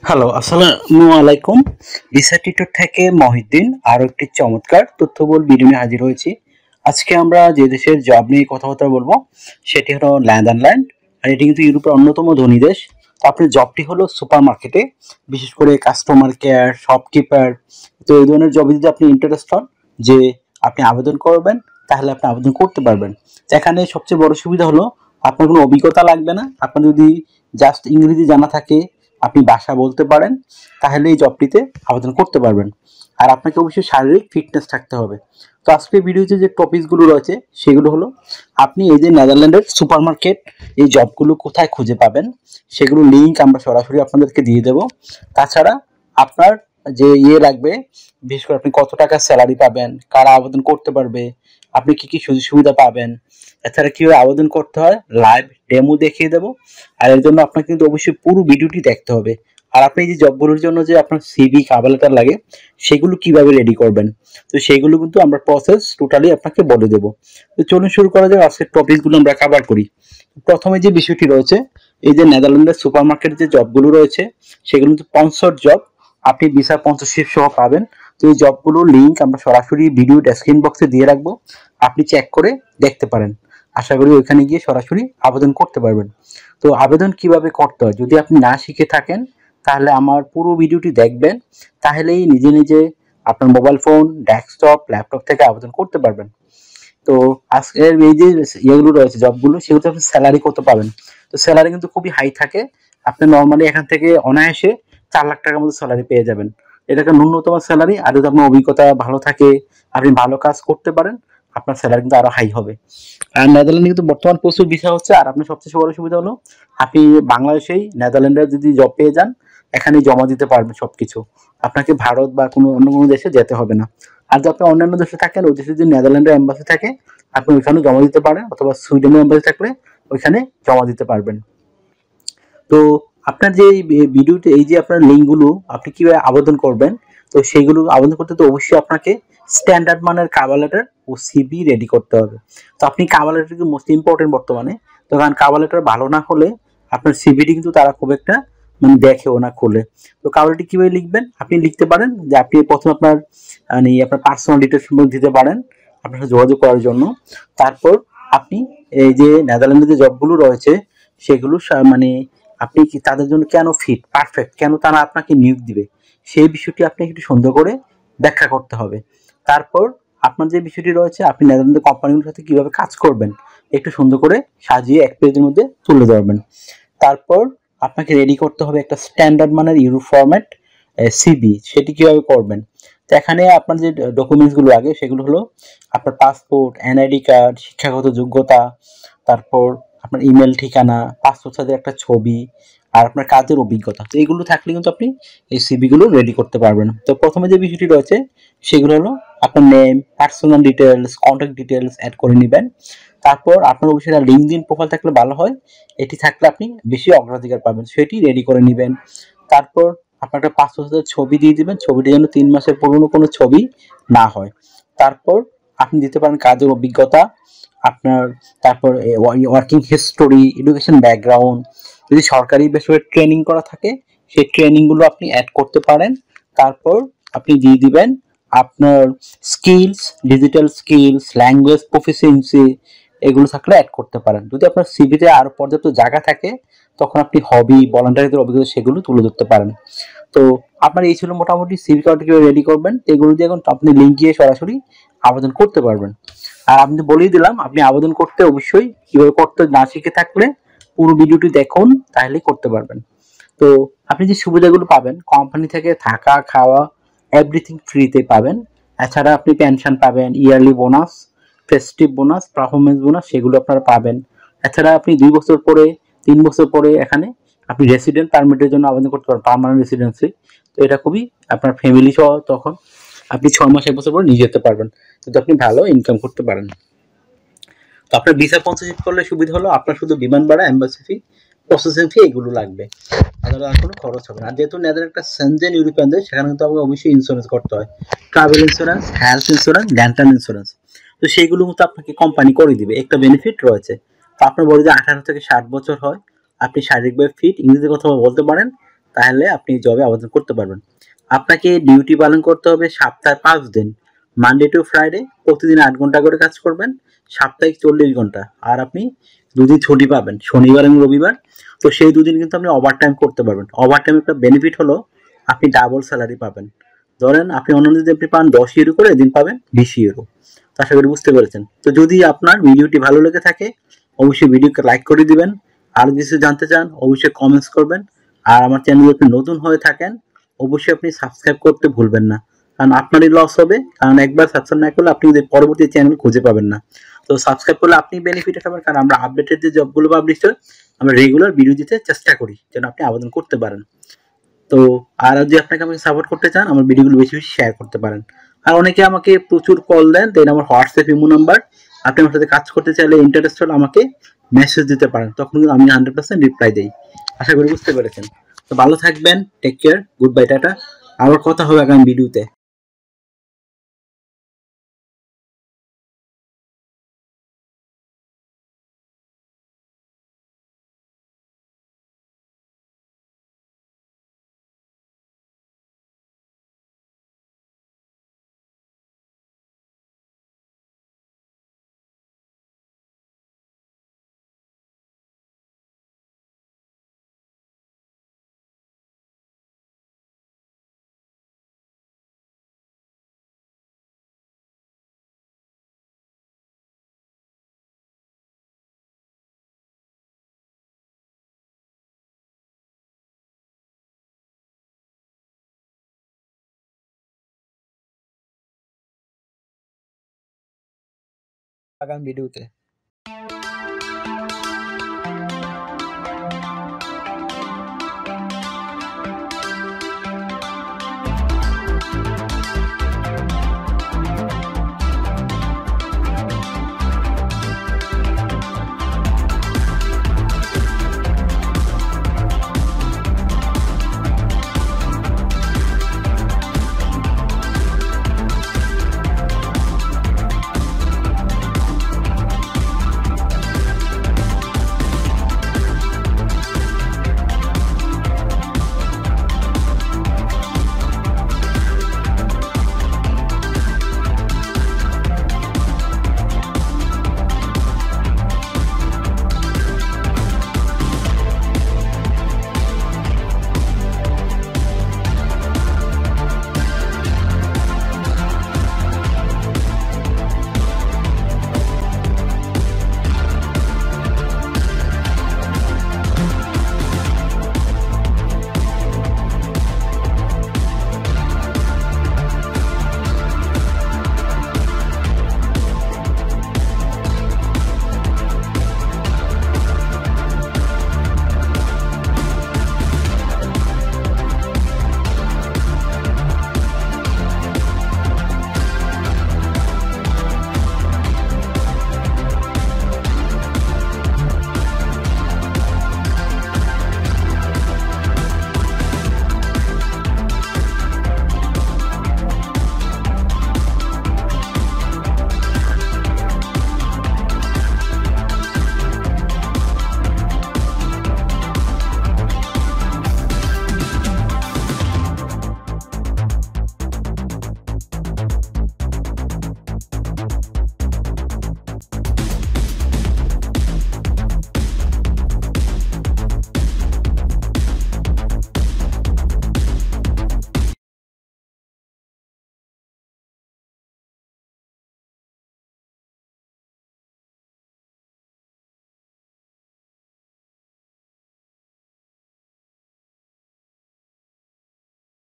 Hello, আসসালামু আলাইকুম। Visa tutor থেকে মহিউদ্দিন আরও একটি চমৎকার তথ্যবহুল ভিডিও নিয়ে হাজির হয়েছি। আজকে আমরা যে দেশের জব নিয়ে কথাবার্তা বলবো সেটি হলো নেদারল্যান্ড। আর এটি কিন্তু ইউরোপের অন্যতম ধনী দেশ। তো আপনার জবটি হলো সুপার মার্কেটে, বিশেষ করে কাস্টমার কেয়ার, শপকিপার। তো এই ধরনের জবে যদি আপনি ইন্টারেস্ট হন যে আপনি আবেদন করবেন, তাহলে আপনি আবেদন করতে পারবেন। তো এখানে সবচেয়ে বড় সুবিধা হলো আপনার কোনো অভিজ্ঞতা লাগবে না। আপনার যদি জাস্ট ইংরেজি জানা থাকে, আপনি ভাষা বলতে পারেন, তাহলে এই জবটিতে আবেদন করতে পারবেন। আর আপনাকে অবশ্যই শারীরিক ফিটনেস থাকতে হবে। তো আজকের ভিডিওতে যে টপিকসগুলো রয়েছে সেগুলো হলো আপনি এই যে নেদারল্যান্ডের সুপার মার্কেট এই জবগুলো কোথায় খুঁজে পাবেন, সেগুলো লিঙ্ক আমরা সরাসরি আপনাদেরকে দিয়ে দেব। তাছাড়া আপনার যে লাগবে, বিশেষ করে আপনি কত টাকা স্যালারি পাবেন, কারা আবেদন করতে পারবে, আপনি কি কি সুযোগ সুবিধা পাবেন, এছাড়া কীভাবে আবেদন করতে হয় লাইভ ডেমো দেখিয়ে দেবো। আর এর জন্য আপনাকে কিন্তু অবশ্যই পুরো ভিডিওটি দেখতে হবে। আর আপনি যে জবগুলোর জন্য যে আপনার সিভি কভার লেটার লাগে সেগুলো কিভাবে রেডি করবেন, তো সেগুলো কিন্তু আমরা প্রসেস টোটালি আপনাকে বলে দেবো। তো চলুন শুরু করা যাক, আজকের টপিকগুলো আমরা কভার করি। প্রথমে যে বিষয়টি রয়েছে, এই যে নেদারল্যান্ডের সুপার মার্কেটের যে জবগুলো রয়েছে সেগুলো কিন্তু স্পন্সর জব, আপনি ভিসা স্পন্সরশিপ সহ পাবেন। তো এই জবগুলোর লিঙ্ক আমরা সরাসরি ভিডিও ডেসক্রিপশন বক্সে দিয়ে রাখবো, আপনি চেক করে দেখতে পারেন। আশা করি ওইখানে গিয়ে সরাসরি আবেদন করতে পারবেন। তো আবেদন কিভাবে করতে হয় যদি আপনি না শিখে থাকেন, তাহলে আমার পুরো ভিডিওটি দেখবেন, তাহলেই নিজে নিজে আপনার মোবাইল ফোন, ডেস্কটপ, ল্যাপটপ থেকে আবেদন করতে পারবেন। তো আজকের এই যে ইয়েগুলো রয়েছে জবগুলো, সেগুলো আপনি স্যালারি কত পাবেন। তো স্যালারি কিন্তু খুবই হাই থাকে। আপনি নর্মালি এখান থেকে অনায়াসে 4 লাখ টাকার মতো স্যালারি পেয়ে যাবেন। এটা একটা ন্যূনতম স্যালারি। আর যদি আপনার অভিজ্ঞতা ভালো থাকে, আপনি ভালো কাজ করতে পারেন, আপনার স্যালারি কিন্তু আরো হাই হবে। আর নেদারল্যান্ডে কিন্তু বর্তমান প্রচুর ভিসা হচ্ছে। আর আপনার সবচেয়ে বড় সুবিধা হলো আপনি বাংলাদেশেই নেদারল্যান্ডে যদি জব পেয়ে যান, এখানে জমা দিতে পারবেন সবকিছু। আপনাকে ভারত বা অন্য কোনো দেশে যেতে হবে না। আর যদি আপনি অন্যান্য দেশে থাকেন, ওই দেশে যদি নেদারল্যান্ডের এম্বাসি থাকে, আপনি ওইখানে জমা দিতে পারেন, অথবা সুইডেনের এম্বাসি থাকলে ওইখানে জমা দিতে পারবেন। তো আপনার যে ভিডিওতে এই যে আপনার লিঙ্কগুলো আপনি কিভাবে আবেদন করবেন, তো সেইগুলো আবেদন করতে তো অবশ্যই আপনাকে স্ট্যান্ডার্ড মানের কভার লেটার ও সিভি রেডি করতে হবে। তো আপনি কভার লেটার কিন্তু মোস্ট ইম্পর্টেন্ট বর্তমানে। তো কারণ কভার লেটার ভালো না হলে আপনার সিভিটি কিন্তু তারা খুব একটা দেখেও না, খুলে। তো কভার লেটার কিভাবে লিখবেন, আপনি লিখতে পারেন যে আপনি প্রথমে আপনার পার্সোনাল ডিটেলস দিতে পারেন আপনার সাথে যোগাযোগ করার জন্য। তারপর আপনি এই যে নেদারল্যান্ডে যে জবগুলো রয়েছে সেগুলো আপনি কি তাদের জন্য কেন ফিট, পারফেক্ট, কেন তারা আপনাকে নিয়োগ দিবে, সেই বিষয়টি আপনি একটু সুন্দর করে ব্যাখ্যা করতে হবে। তারপর আপনার যে বিষয়টি রয়েছে, আপনি নেদারল্যান্ডের কোম্পানিগুলোর সাথে কিভাবে কাজ করবেন একটু সুন্দর করে সাজিয়ে এক পেজের মধ্যে তুলে ধরবেন। তারপর আপনাকে রেডি করতে হবে একটা স্ট্যান্ডার্ড মানের ইউরো ফরম্যাট সিবি, সেটি কিভাবে করবেন। তো এখানে আপনার যে ডকুমেন্টসগুলো লাগে সেগুলো হলো আপনার পাসপোর্ট, এনআইডি কার্ড, শিক্ষাগত যোগ্যতা, তারপর আপনার ইমেল ঠিকানা, পাসপোর্ট সাইজের একটা ছবি, আর আপনার কাজের অভিজ্ঞতা। তো এইগুলো থাকলে কিন্তু আপনি এই সিভিগুলো রেডি করতে পারবেন। তো প্রথমে যে বিষয়টি রয়েছে সেগুলো হলো আপনার name, personal details, contact details add করে নেবেন। তারপর আপনার অবশ্যই লিঙ্কডইন প্রোফাইল থাকলে ভালো হয়, এটি থাকলে আপনি বেশি অগ্রাধিকার পাবেন, সেটি রেডি করে নেবেন। তারপর আপনার একটা পাসপোর্ট সাইজের ছবি দিয়ে দিবেন, ছবিটি যেন 3 মাসের পুরনো কোনো ছবি না হয়। তারপর আপনি দিতে পারেন কাজের অভিজ্ঞতা আপনার, তারপর ওয়ার্কিং হিস্টোরি, এডুকেশন ব্যাকগ্রাউন্ড, যদি সরকারি বেসরকারি ট্রেনিং করা থাকে সেই ট্রেনিংগুলো আপনি অ্যাড করতে পারেন। তারপর আপনি দিয়ে দিবেন আপনার skills, digital skills, language proficiency, এগুলো থাকলে অ্যাড করতে পারেন। যদি আপনার সিভিতে আরও পর্যাপ্ত জায়গা থাকে, তখন আপনি হবি, ভলান্টারিদের অভিজ্ঞতা সেগুলো তুলে ধরতে পারেন। তো আপনার এই ছিল মোটামুটি সিভি কার্ড কিভাবে রেডি করবেন। এগুলো দিয়ে এখন আপনি লিঙ্ক গিয়ে সরাসরি আবেদন করতে পারবেন। আর আমি বলেই দিলাম, আপনি আবেদন করতে অবশ্যই কিভাবে করতে না শিখে থাকলে পুরো ভিডিওটি দেখুন, তাহলেই করতে পারবেন। তো আপনি যে সুবিধাগুলো পাবেন, কোম্পানি থেকে থাকা, খাওয়া, এভরিথিং ফ্রিতে পাবেন। এছাড়া আপনি পেনশন পাবেন, yearly bonus, festive bonus, performance bonus, সেগুলো আপনারা পাবেন। এছাড়া আপনি 2 বছর পরে, 3 বছর পরে এখানে আপনি রেসিডেন্ট পারমিটের জন্য আবেদন করতে পারেন, পার্মানেন্ট রেসিডেন্সি। তো এটা খুবই আপনার ফ্যামিলি সহ তখন আপনি 6 মাস 1 বছর পরে নিয়ে যেতে পারবেন, যদি আপনি ভালো ইনকাম করতে পারেন। তো আপনার ভিসা স্পন্সরশিপ করলে সুবিধা হলো আপনার শুধু বিমান ভাড়া, এম্বাসি ফি, প্রসেসিং ফি এগুলো লাগবে, আর কোনো খরচ হবে না। আর যেহেতু নেদারল্যান্ড একটা সেনজেন ইউরোপিয়ান দেশ, সেখানে কিন্তু আপনাকে অবশ্যই ইন্স্যুরেন্স করতে হয়, travel insurance, health insurance, dental insurance. তো সেইগুলো কিন্তু আপনাকে কোম্পানি করে দিবে, একটা বেনিফিট রয়েছে। তো আপনার বড় যদি 18 থেকে 60 বছর হয়, আপনি শারীরিকভাবে ফিট, ইংরেজি কথা বলতে পারেন, তাহলে আপনি জবে আবেদন করতে পারবেন। আপনাকে ডিউটি পালন করতে হবে সপ্তাহে 5 দিন। মানডে টু ফ্রাইডে প্রতিদিন 8 ঘন্টা করে কাজ করবেন, সাপ্তাহিক 40 ঘন্টা। আর আপনি 2 দিন ছুটি পাবেন, শনিবার এবং রবিবার। তো সেই 2 দিন কিন্তু আপনি ওভারটাইম করতে পারবেন। ওভারটাইম একটা বেনিফিট হলো আপনি ডাবল স্যালারি পাবেন। ধরেন আপনি অন্যান্য যদি আপনি পান 10 ইউরো করে, এদিন পাবেন 20 ইউরো। তো আশা করি বুঝতে পেরেছেন। তো যদি আপনার ভিডিওটি ভালো লেগে থাকে অবশ্যই ভিডিওকে লাইক করে দিবেন। আর কিছু জানতে চান অবশ্যই কমেন্টস করবেন। আর আমার চ্যানেল আপনি নতুন হয়ে থাকেন অবশ্যই আপনি সাবস্ক্রাইব করতে ভুলবেন না, কারণ আপনারই লস হবে। কারণ একবার সাবস্ক্রাইব না করলে আপনি পরবর্তী চ্যানেল খুঁজে পাবেন না। তো সাবস্ক্রাইব করলে আপনি বেনিফিট হবেন, কারণ আমরা আপডেটেড যে জবগুলো পাবলিশ হয় আমরা রেগুলার ভিডিও দিতে চেষ্টা করি যেন আপনি আবেদন করতে পারেন। তো আর যদি আপনাকে আমাকে সাপোর্ট করতে চান আমার ভিডিওগুলো বেশি বেশি শেয়ার করতে পারেন। আর অনেকে আমাকে প্রচুর কল দেন, দেন আমার হোয়াটসঅ্যাপ ইমো নাম্বার, আপনি আমার সাথে কাজ করতে চাইলে ইন্টারেস্ট হলে আমাকে মেসেজ দিতে পারেন, তখন কিন্তু আমি 100% রিপ্লাই দিই। আশা করি বুঝতে পেরেছেন। তো ভালো থাকবেন, take care, goodbye, tata. আবার কথা হবে আগামী ভিডিওতে। আগামী ভিডিওতে।